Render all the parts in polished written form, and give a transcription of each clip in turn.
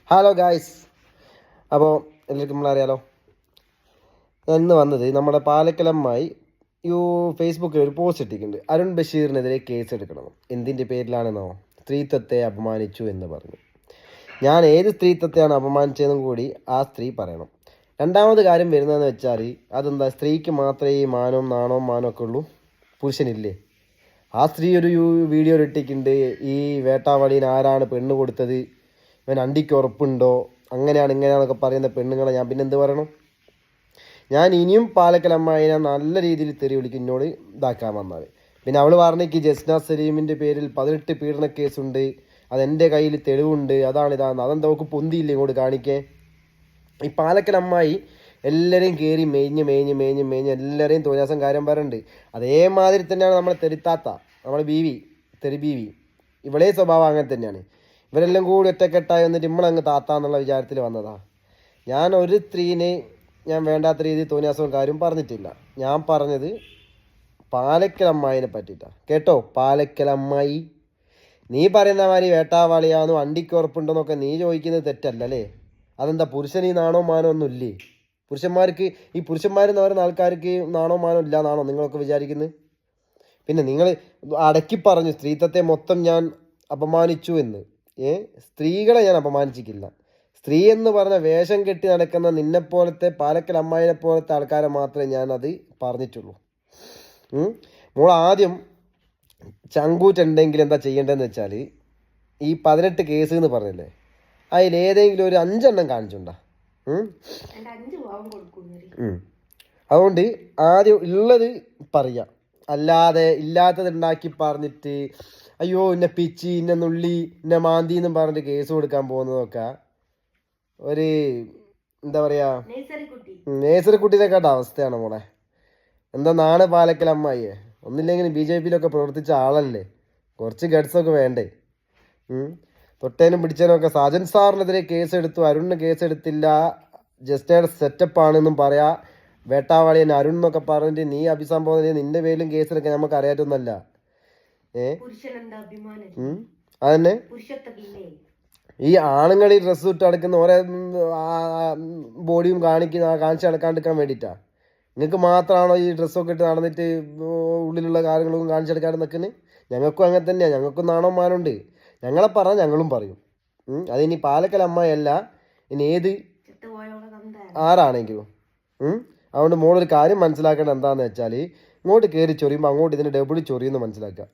Hello guys. അപ്പോൾ എല്ലാവർക്കും നമ്മളറിയാലോ, ഞാൻ ഇന്ന് വന്നത് നമ്മുടെ പാലക്കലമ്മായി ഫേസ്ബുക്കിൽ ഒരു പോസ്റ്റ് ഇട്ടിട്ടുണ്ട്. അരുൺ ബഷീറിനെതിരെ കേസ് എടുക്കണം. എന്തിൻ്റെ പേരിലാണെന്നോ? സ്ത്രീത്വത്തെ അപമാനിച്ചു എന്ന് പറഞ്ഞു. ഞാൻ ഏത് സ്ത്രീത്വത്തെയാണ് അപമാനിച്ചതെന്നും കൂടി ആ സ്ത്രീ പറയണം. രണ്ടാമത് കാര്യം വരുന്നതെന്ന് വെച്ചാൽ, അതെന്താ, സ്ത്രീക്ക് മാത്രമേ ഈ മാനവും നാണവും മാനമൊക്കെ ഉള്ളൂ, പുരുഷനില്ലേ? ആ സ്ത്രീ ഒരു വീഡിയോ ഇട്ടിട്ടുണ്ട്. ഈ വേട്ടാവളിന് ആരാണ് പെണ്ണ് കൊടുത്തത്, ഇവൻ അണ്ടിക്ക് ഉറപ്പുണ്ടോ, അങ്ങനെയാണ് ഇങ്ങനെയാണെന്നൊക്കെ പറയുന്ന പെണ്ണുങ്ങളെ ഞാൻ പിന്നെ എന്ത് പറയണം? ഞാൻ ഇനിയും പാലക്കൽ അമ്മായിനെ നല്ല രീതിയിൽ തെറി വിളിക്കും എന്നോട് ഇതാക്കാൻ വന്നാൽ. പിന്നെ അവൾ പറഞ്ഞേക്ക് ജസ്ന സലീമിൻ്റെ പേരിൽ 18 പീഡന കേസുണ്ട്, അതെൻ്റെ കയ്യിൽ തെളിവുണ്ട്, ഇതാണെന്ന്. അതെന്താ നമുക്ക് പൊന്തിയില്ല ഇങ്ങോട്ട് കാണിക്കേ? ഈ പാലക്കൽ അമ്മായി എല്ലാവരെയും കയറി മേഞ്ഞ് എല്ലാവരെയും തോന്നിയാസം കാര്യം പറയുന്നുണ്ട്. അതേമാതിരി തന്നെയാണ് നമ്മളെ തെരിത്താത്ത, നമ്മളെ തെറി ബീവി. ഇവളേ സ്വഭാവം അങ്ങനെ തന്നെയാണ്. ഇവരെല്ലാം കൂടി ഒറ്റക്കെട്ടായി വന്നിട്ട് നമ്മളങ്ങ് താത്താന്നുള്ള വിചാരത്തിൽ വന്നതാ. ഞാൻ ഒരു സ്ത്രീനെ ഞാൻ വേണ്ടാത്ത രീതിയിൽ തോന്നിയാസവും കാര്യം പറഞ്ഞിട്ടില്ല. ഞാൻ പറഞ്ഞത് പാലക്കൽ അമ്മായിനെ പറ്റിയിട്ടാണ്. കേട്ടോ, പാലക്കൽ അമ്മായി, നീ പറയുന്ന മാതിരി വേട്ടാവാളിയാണെന്നോ അണ്ടിക്ക് ഉറപ്പുണ്ടെന്നൊക്കെ നീ ചോദിക്കുന്നത് തെറ്റല്ലേ? അതെന്താ, പുരുഷന് ഈ നാണോ മാനോ ഒന്നും ഇല്ലേ? പുരുഷന്മാരെന്ന് പറയുന്ന ആൾക്കാർക്ക് നാണോ മാനോ ഇല്ല എന്നാണോ നിങ്ങളൊക്കെ വിചാരിക്കുന്നത്? പിന്നെ നിങ്ങൾ അടക്കി പറഞ്ഞു സ്ത്രീത്വത്തെ മൊത്തം ഞാൻ അപമാനിച്ചു എന്ന്. സ്ത്രീകളെ ഞാൻ അപമാനിച്ചിട്ടില്ല. സ്ത്രീ എന്ന് പറഞ്ഞ വേഷം കെട്ടി നടക്കുന്ന നിന്നെപ്പോലത്തെ പാലക്കൽ അമ്മായിനെ പോലത്തെ ആൾക്കാരെ മാത്രമേ ഞാനത് പറഞ്ഞിട്ടുള്ളൂ. മോൾ ആദ്യം ചങ്കൂറ്റുണ്ടെങ്കിൽ എന്താ ചെയ്യേണ്ടതെന്ന് വെച്ചാൽ, ഈ 18 കേസ് എന്ന് പറഞ്ഞില്ലേ, അതിലേതെങ്കിലും ഒരു 5 എണ്ണം കാണിച്ചുണ്ടാ. അതുകൊണ്ട് ആദ്യം ഉള്ളത് പറയാം, അല്ലാതെ ഇല്ലാത്തത് ഉണ്ടാക്കി പറഞ്ഞിട്ട് അയ്യോ ഇന്നെ പിച്ചി ഇന്നെ നുള്ളി ഇന്നെ മാന്തി എന്നും പറഞ്ഞിട്ട് കേസ് കൊടുക്കാൻ പോകുന്നതൊക്കെ ഒരു എന്താ പറയാ, നേഴ്സറി കുട്ടീനെക്കാട്ട അവസ്ഥയാണ് മോളെ. എന്താ നാണ് പാലക്കൽ അമ്മായിയെ, ഒന്നില്ലെങ്കിലും BJP-യിലൊക്കെ പ്രവർത്തിച്ച ആളല്ലേ, കുറച്ച് ഗഡ്സൊക്കെ വേണ്ടേ? തൊട്ടേനും പിടിച്ചേനും ഒക്കെ. സാജൻ സാറിനെതിരെ കേസെടുത്തു, അരുണിന് കേസെടുത്തില്ല, ജസ്റ്റ് സെറ്റപ്പാണെന്നും പറയാ. വേട്ടാവാളിയൻ അരുൺ എന്നൊക്കെ പറഞ്ഞിട്ട് നീ അഭിസംബോധന ചെയ്ത് നിന്റെ പേരിലും കേസെടുക്കാൻ നമുക്ക് അറിയാറ്റൊന്നല്ല. അതന്നെ ഈ ആണുങ്ങൾ ഈ ഡ്രസ്സ് ഇട്ട് നടക്കുന്ന ഓരോ ബോഡിയും കാണിച്ച് നടക്കാണ്ടിരിക്കാൻ വേണ്ടിയിട്ടാ. നിങ്ങൾക്ക് മാത്രമാണോ ഈ ഡ്രസ്സൊക്കെ ഇട്ട് നടന്നിട്ട് ഉള്ളിലുള്ള കാര്യങ്ങളൊന്നും കാണിച്ചെടുക്കാണ്ട് നിൽക്കുന്നത്? ഞങ്ങൾക്കും അങ്ങനെ തന്നെയാണ്. ഞങ്ങൾക്കും നാണോ മാനമുണ്ട്. ഞങ്ങളെ പറഞ്ഞാൽ ഞങ്ങളും പറയും. അതിനി പാലക്കൽ അമ്മായിയല്ല, ഇനി ഏത് ആരാണെങ്കിലും. അതുകൊണ്ട് മോളൊരു കാര്യം മനസ്സിലാക്കേണ്ടത് എന്താണെന്ന് വെച്ചാൽ, ഇങ്ങോട്ട് കയറി ചൊറിയുമ്പോൾ അങ്ങോട്ട് ഇതിന് ഡബിൾ ചൊറിയെന്ന് മനസ്സിലാക്കുക.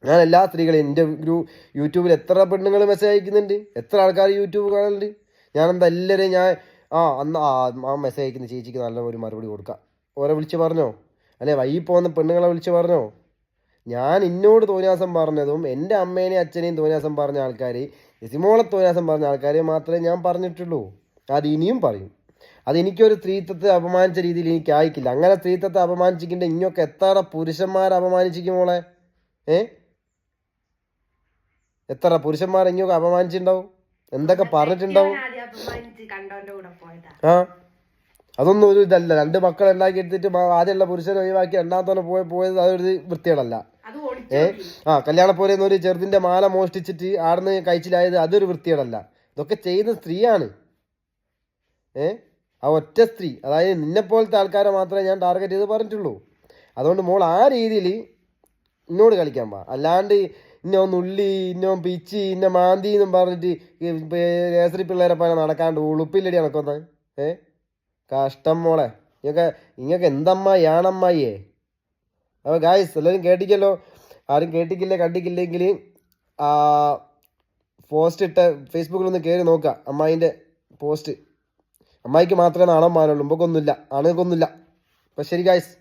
ഞാൻ എല്ലാ സ്ത്രീകളെയും, എൻ്റെ യൂട്യൂബിൽ എത്ര പെണ്ണുങ്ങൾ മെസ്സേജ് അയക്കുന്നുണ്ട്, എത്ര ആൾക്കാർ യൂട്യൂബ് കാണുന്നുണ്ട്. ഞാനെന്താ എല്ലാവരെയും ഞാൻ ആ മെസ്സേജ് അയക്കുന്ന ചേച്ചിക്ക് നല്ല ഒരു മറുപടി കൊടുക്കാം. ഓരെ വിളിച്ച് പറഞ്ഞോ, അല്ലെ വൈകി പോകുന്ന പെണ്ണുങ്ങളെ വിളിച്ച് പറഞ്ഞോ? ഞാൻ എന്നോട് തോന്നിയാസം പറഞ്ഞതും എൻ്റെ അമ്മേനെയും അച്ഛനെയും തോന്നിയാസം പറഞ്ഞ ആൾക്കാർ, എസിമോളെ തോന്നിയാസം പറഞ്ഞ ആൾക്കാരെ മാത്രമേ ഞാൻ പറഞ്ഞിട്ടുള്ളൂ. അത് ഇനിയും പറയും. അതെനിക്കൊരു സ്ത്രീത്വത്തെ അപമാനിച്ച രീതിയിൽ എനിക്ക് ആയിക്കില്ല. അങ്ങനെ സ്ത്രീത്വത്തെ അപമാനിച്ചിട്ടുണ്ട് ഇനിയൊക്കെ എത്ര പുരുഷന്മാരെ അപമാനിച്ചിരിക്കും മോളെ? എത്ര പുരുഷന്മാരെ ഇനിയൊക്കെ അപമാനിച്ചിട്ടുണ്ടാവും, എന്തൊക്കെ പറഞ്ഞിട്ടുണ്ടാവും. അതൊന്നും ഒരു ഇതല്ല. 2 മക്കളെ ഉണ്ടാക്കി എടുത്തിട്ട് ആദ്യമുള്ള പുരുഷനെ ഒഴിവാക്കി രണ്ടാമത്തോടെ പോയത് അതൊരു വൃത്തികേടല്ല. കല്യാണപ്പോരെന്ന് ഒരു ചെറുതിന്റെ മാല മോഷ്ടിച്ചിട്ട് ആടുന്ന് കഴിച്ചിലായത് അതൊരു വൃത്തികേടല്ല. ഇതൊക്കെ ചെയ്യുന്ന സ്ത്രീയാണ്. ആ ഒറ്റ സ്ത്രീ, അതായത് നിന്നെപ്പോലത്തെ ആൾക്കാരെ മാത്രമേ ഞാൻ ടാർഗറ്റ് ചെയ്ത് പറഞ്ഞിട്ടുള്ളൂ. അതുകൊണ്ട് മോൾ ആ രീതിയിൽ ഇന്നോട് കളിക്കാൻ അല്ലാണ്ട് ഇന്നോ നുള്ളി ഇന്നോ പിച്ചി ഇന്ന മാന്തി എന്നും പറഞ്ഞിട്ട് നേഴ്സറി പിള്ളേരെ പോലെ നടക്കാണ്ട് ഉളുപ്പില്ലടി നടക്കുന്ന. കഷ്ടം മോളെ. ഇങ്ങക്ക് എന്തമ്മായിയാണമ്മായിയേ? അപ്പോൾ ഗായ്സ് എല്ലാവരും കേട്ടിക്കല്ലോ. ആരും കേട്ടിക്കില്ല കണ്ടിക്കില്ലെങ്കിൽ പോസ്റ്റ് ഇട്ട ഫേസ്ബുക്കിലൊന്ന് കയറി നോക്കുക. അമ്മായിൻ്റെ പോസ്റ്റ്. അമ്മായിക്ക് മാത്രമേ നാണം മാനുള്ളൂ, മുമ്പൊക്കൊന്നുമില്ല, ആണുങ്ങൾക്കൊന്നുമില്ല. അപ്പം ശരി ഗായ്സ്.